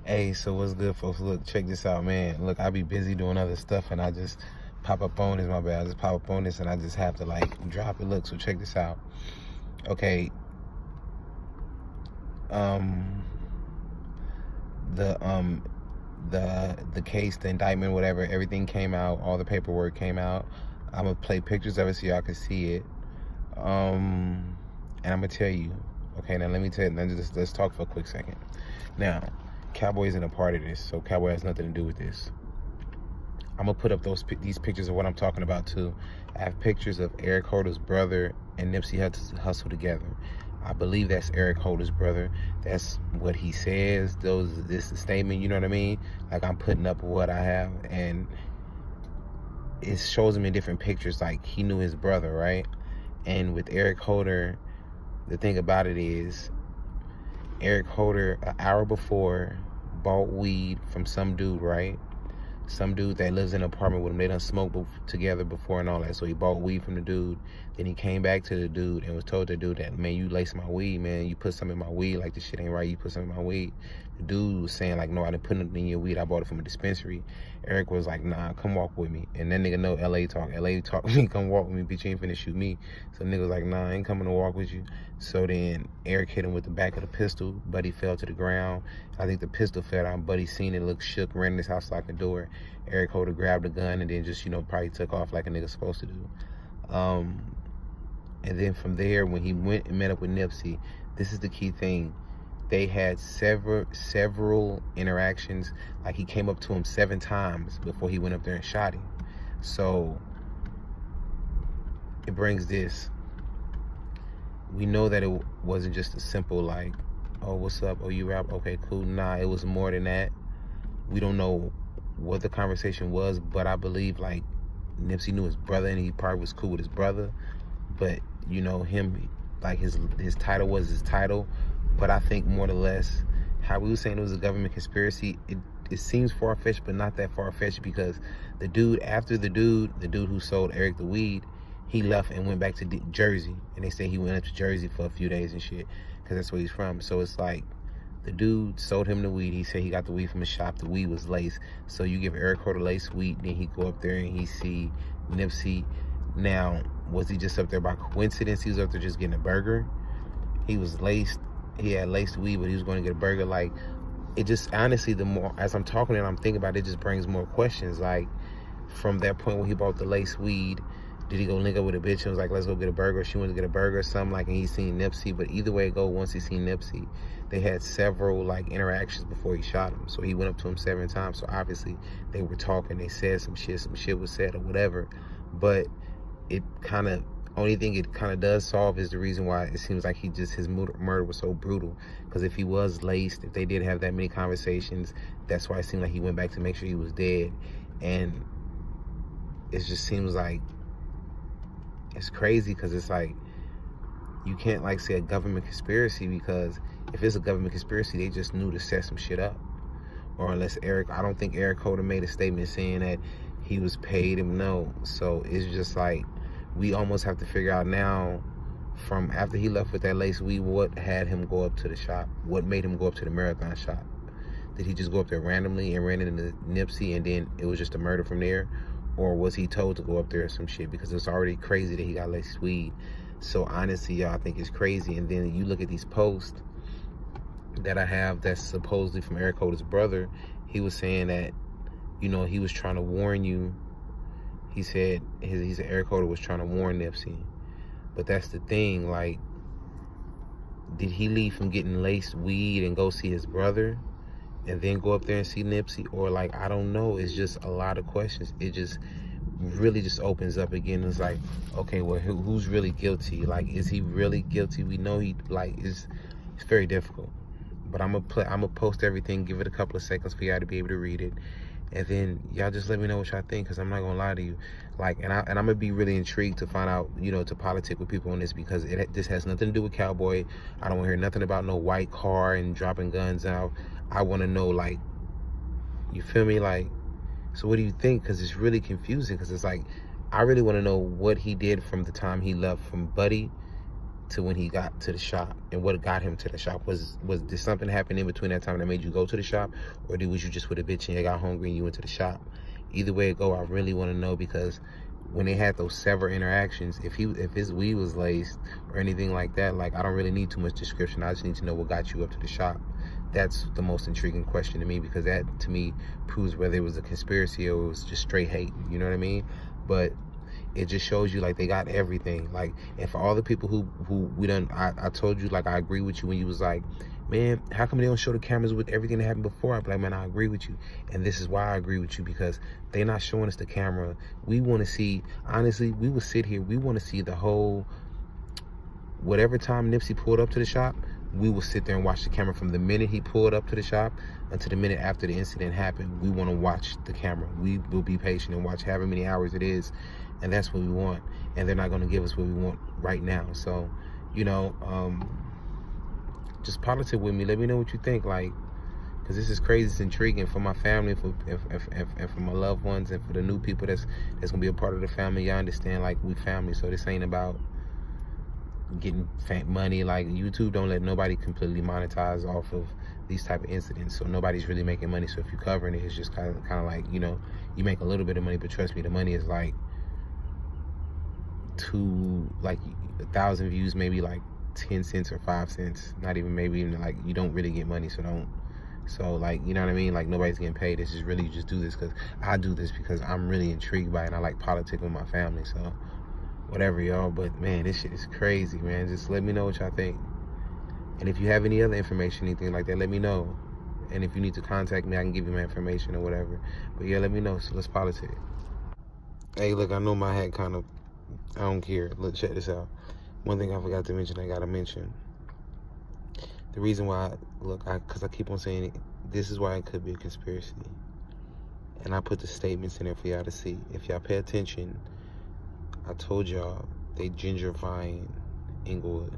Hey, so what's good, folks? Look, check this out, man. Look, I be busy doing other stuff, and I just pop up on this. My bad. I just pop up on this, and I just have to like drop it. Look, so check this out. Okay, um, the um, the case, the indictment, whatever, everything came out. All the paperwork came out. I'm gonna play pictures of it so y'all can see it. And I'm gonna tell you. Okay, now let me tell you. Now just let's talk for a quick second. Now, Cowboy isn't a part of this, so Cowboy has nothing to do with this. I'm gonna put up these pictures of what I'm talking about too. I have pictures of Eric Holder's brother and Nipsey Hussle together. I believe that's Eric Holder's brother. That's what he says. This is the statement. You know what I mean? Like, I'm putting up what I have, and it shows him in different pictures. Like, he knew his brother, right? And with Eric Holder, the thing about it is, Eric Holder, an hour before, bought weed from some dude, right? Some dude that lives in an apartment with him. They done smoked together before and all that. So he bought weed from the dude. Then he came back to the dude and was told the dude that, man, you laced my weed, man. You put some in my weed. Like, this shit ain't right. You put some in my weed. The dude was saying, like, no, I didn't put nothing in your weed. I bought it from a dispensary. Eric was like, nah, come walk with me. And that nigga know LA talk. LA talk with me, come walk with me, bitch. You ain't finna shoot me. So nigga was like, nah, I ain't coming to walk with you. So then Eric hit him with the back of the pistol. Buddy fell to the ground. I think the pistol fell down. Buddy seen it, looked shook, ran in his house like a door. Eric Holder grabbed the gun and then just, probably took off like a nigga's supposed to do. And then from there, when he went and met up with Nipsey, this is the key thing. They had several interactions. Like, he came up to him 7 times before he went up there and shot him. So it brings this. We know that it wasn't just a simple, like, oh, what's up? Oh, you rap? Okay, cool. Nah, it was more than that. We don't know what the conversation was, but I believe, like, Nipsey knew his brother and he probably was cool with his brother. But, him, like, his title was his title. But I think more or less, how we were saying it was a government conspiracy, it seems far-fetched, but not that far-fetched, because the dude who sold Eric the weed, he left and went back to Jersey. And they say he went up to Jersey for a few days and shit, because that's where he's from. So it's like, the dude sold him the weed. He said he got the weed from a shop. The weed was laced. So you give Eric Holder lace weed, then he go up there and he see Nipsey. Now, was he just up there by coincidence? He was up there just getting a burger. He was laced. He had laced weed, but he was going to get a burger. Like, it just, honestly, the more, as I'm talking and I'm thinking about it, it just brings more questions. Like, from that point when he bought the laced weed, did he go link up with a bitch and was like, let's go get a burger? She wanted to get a burger or something, like, and he seen Nipsey. But either way it go, once he seen Nipsey, they had several, like, interactions before he shot him. So he went up to him 7 times. So obviously they were talking. They said some shit was said or whatever. But it kind of, only thing it kind of does solve is the reason why it seems like his murder was so brutal. Because if he was laced, if they did have that many conversations, that's why it seemed like he went back to make sure he was dead. And it just seems like, it's crazy, because it's like, you can't, like, say a government conspiracy, because if it's a government conspiracy, they just knew to set some shit up. Or unless I don't think Eric Holder made a statement saying that he was paid him, no. So it's just like, we almost have to figure out now, from after he left with that lace weed, what had him go up to the shop? What made him go up to the Marathon shop? Did he just go up there randomly and ran into Nipsey and then it was just a murder from there? Or was he told to go up there or some shit? Because it's already crazy that he got laced weed. So honestly, y'all, I think it's crazy. And then you look at these posts that I have that's supposedly from Eric Holder's brother. He was saying that, he was trying to warn you. He said Eric Holder was trying to warn Nipsey. But that's the thing, like, did he leave from getting laced weed and go see his brother and then go up there and see Nipsey? Or, like, I don't know. It's just a lot of questions. It just really just opens up again. It's like, okay, well, who's really guilty? Like, is he really guilty? We know he, like, it's very difficult. But I'm gonna post everything, give it a couple of seconds for y'all to be able to read it. And then y'all just let me know what y'all think, because I'm not gonna lie to you. Like, and I'm gonna be really intrigued to find out, to politic with people on this, because this has nothing to do with Cowboy. I don't want to hear nothing about no white car and dropping guns out. I want to know, like, you feel me? Like, so what do you think? Because it's really confusing, because it's like, I really want to know what he did from the time he left from Buddy to when he got to the shop, and what got him to the shop. Did something happen in between that time that made you go to the shop, or was you just with a bitch and you got hungry and you went to the shop? Either way it go, I really want to know, because when they had those several interactions, if his weed was laced or anything like that, like, I don't really need too much description. I just need to know what got you up to the shop. That's the most intriguing question to me, because that to me proves whether it was a conspiracy or it was just straight hate. You know what I mean? But it just shows you, like, they got everything. Like, and for all the people who we done, I told you, like, I agree with you when you was like, man, how come they don't show the cameras with everything that happened before? I'd be like, man, I agree with you. And this is why I agree with you, because they're not showing us the camera. We want to see, honestly, we will sit here, we want to see the whole, whatever time Nipsey pulled up to the shop, we will sit there and watch the camera from the minute he pulled up to the shop until the minute after the incident happened. We want to watch the camera. We will be patient and watch however many hours it is, and that's what we want. And they're not going to give us what we want right now. So, you know, just politic with me. Let me know what you think, like, because this is crazy. It's intriguing for my family, and for my loved ones, and for the new people that's gonna be a part of the family. Y'all understand, like, we family. So this ain't about getting money. Like, YouTube don't let nobody completely monetize off of these type of incidents, so nobody's really making money. So if you're covering it, it's just kind of like, you know, you make a little bit of money, but trust me, the money is like 1,000 views, maybe like 10 cents or 5 cents, not even, maybe even, like, you don't really get money. So like, you know what I mean? Like, nobody's getting paid. It's just really, you just do this because I do this because I'm really intrigued by it, and I like politics with my family. So whatever, y'all. But man, this shit is crazy, man. Just let me know what y'all think. And if you have any other information, anything like that, let me know. And if you need to contact me, I can give you my information or whatever. But yeah, let me know. So let's politic. Hey, look, I know my hat kind of, I don't care. Look, check this out. One thing I forgot to mention, I gotta mention. The reason why, because I keep on saying it, this is why it could be a conspiracy. And I put the statements in there for y'all to see. If y'all pay attention, I told y'all they gentrifying Inglewood.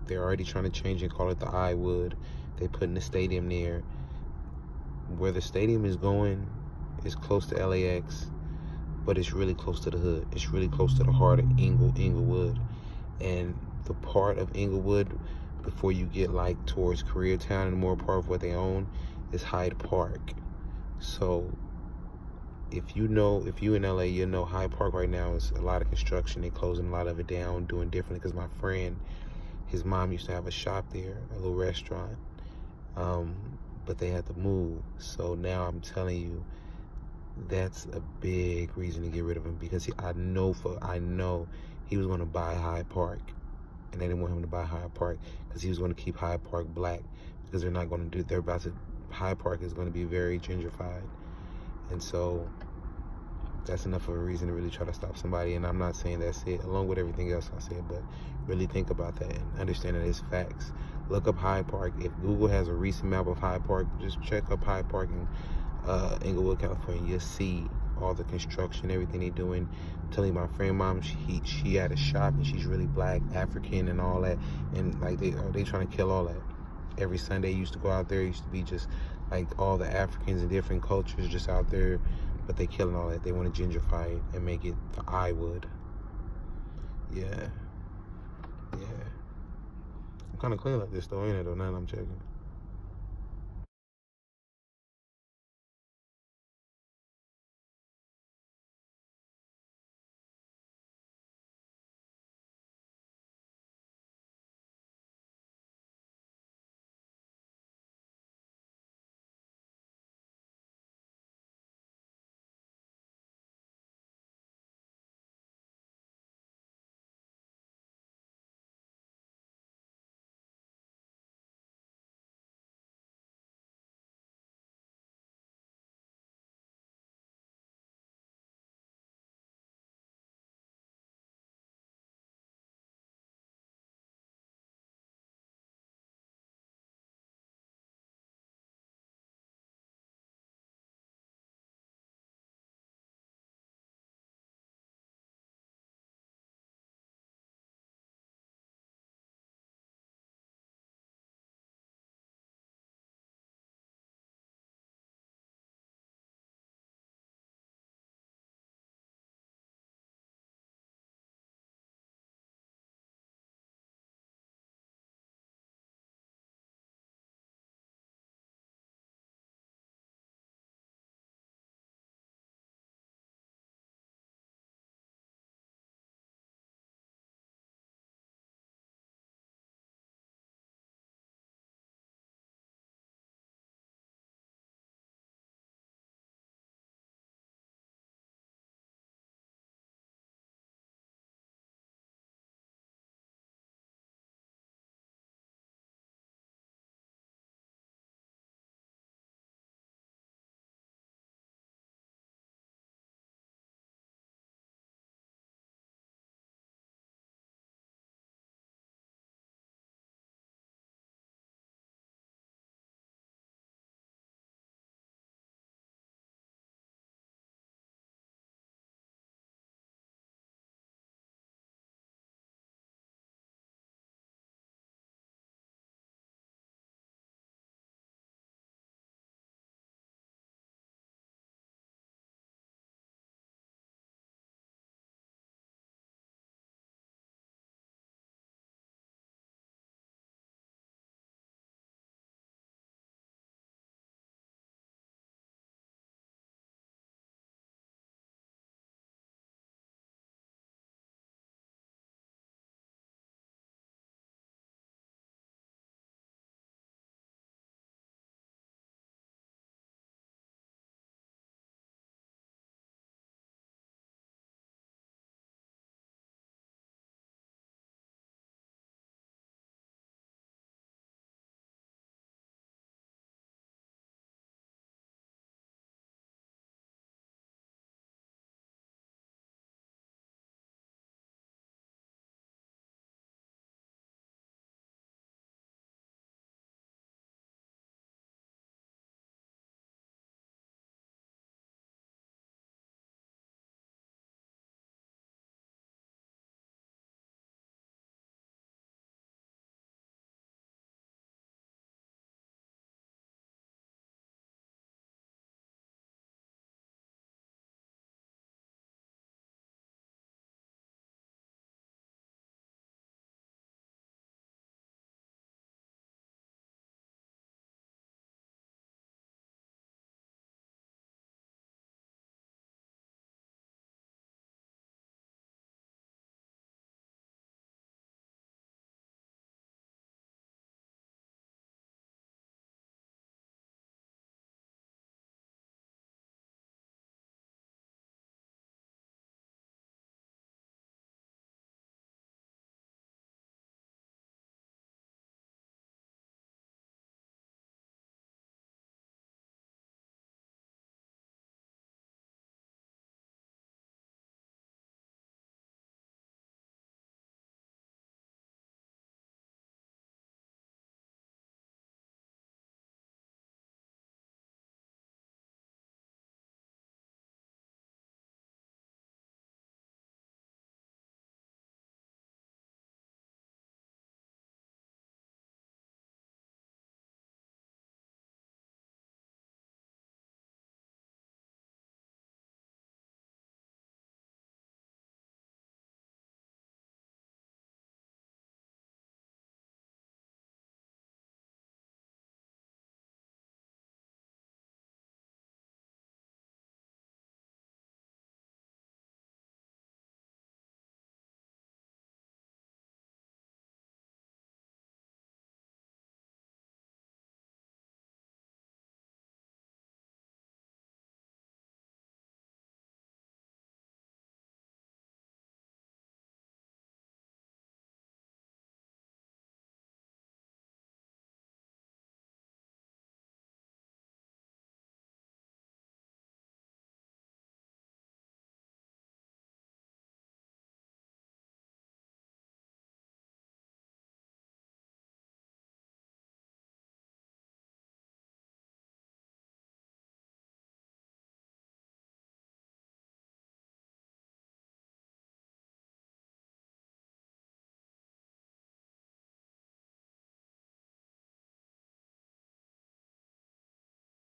They're already trying to change and call it the I-Wood. They putting the stadium there. Where the stadium is going is close to LAX, but it's really close to the hood. It's really close to the heart of Inglewood. And the part of Inglewood, before you get like towards Koreatown and more part of what they own, is Hyde Park. So if you in LA, you know Hyde Park right now is a lot of construction. They're closing a lot of it down, doing differently, because my friend, his mom used to have a shop there, a little restaurant, but they had to move. So now I'm telling you, that's a big reason to get rid of him, because I know he was going to buy Hyde Park, and they didn't want him to buy Hyde Park because he was going to keep Hyde Park black, because they're not going to do, Hyde Park is going to be very gentrified. And so that's enough of a reason to really try to stop somebody. And I'm not saying that's it, along with everything else I said, but really think about that and understand that it's facts. Look up Hyde Park. If Google has a recent map of Hyde Park, just check up Hyde Park in Inglewood, California. You'll see all the construction, everything they're doing. I'm telling you, my friend mom, she had a shop, and she's really black, African, and all that. And like they trying to kill all that. Every Sunday, used to go out there. Used to be just like all the Africans and different cultures just out there, but they killing all that. They want to gentrify it and make it the I-Wood. Yeah. I'm kind of clean like this though, ain't it? Though, now I'm checking.